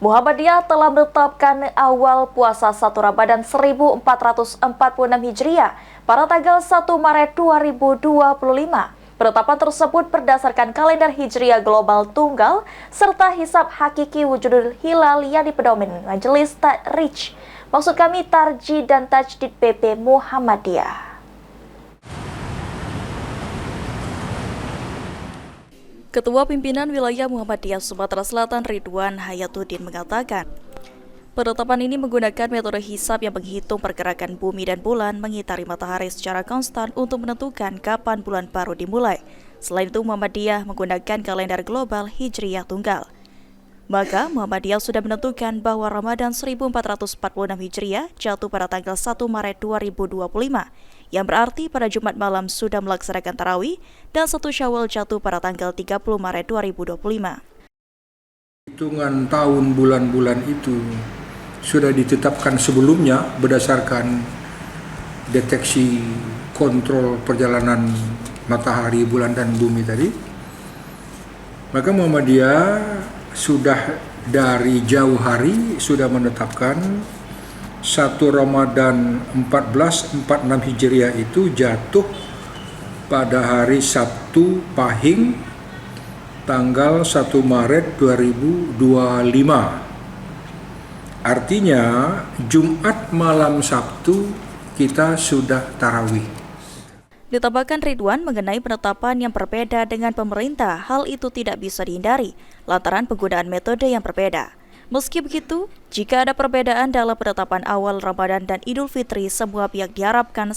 Muhammadiyah telah menetapkan awal puasa 1 Ramadan 1446 Hijriah pada tanggal 1 Maret 2025. Penetapan tersebut berdasarkan kalender Hijriah global tunggal serta hisab hakiki wujudul hilal yang dipedomeni Majelis Ta'rij. Maksud kami Tarji dan Tajdid PP Muhammadiyah. Ketua Pimpinan Wilayah Muhammadiyah Sumatera Selatan Ridwan Hayatuddin mengatakan, penetapan ini menggunakan metode hisab yang menghitung pergerakan bumi dan bulan mengitari matahari secara konstan untuk menentukan kapan bulan baru dimulai. Selain itu, Muhammadiyah menggunakan kalender global Hijriah tunggal. Maka, Muhammadiyah sudah menentukan bahwa Ramadan 1446 Hijriah jatuh pada tanggal 1 Maret 2025, yang berarti pada Jumat malam sudah melaksanakan tarawih, dan 1 Syawal jatuh pada tanggal 30 Maret 2025. Hitungan tahun bulan-bulan itu sudah ditetapkan sebelumnya berdasarkan deteksi kontrol perjalanan matahari, bulan, dan bumi tadi. Maka Muhammadiyah sudah dari jauh hari sudah menetapkan 1 Ramadan 1446 Hijriah itu jatuh pada hari Sabtu Pahing tanggal 1 Maret 2025. Artinya Jumat malam Sabtu kita sudah tarawih. Ditambahkan Ridwan mengenai penetapan yang berbeda dengan pemerintah, hal itu tidak bisa dihindari lantaran penggunaan metode yang berbeda. Meski begitu, jika ada perbedaan dalam penetapan awal Ramadan dan Idul Fitri, semua pihak diharapkan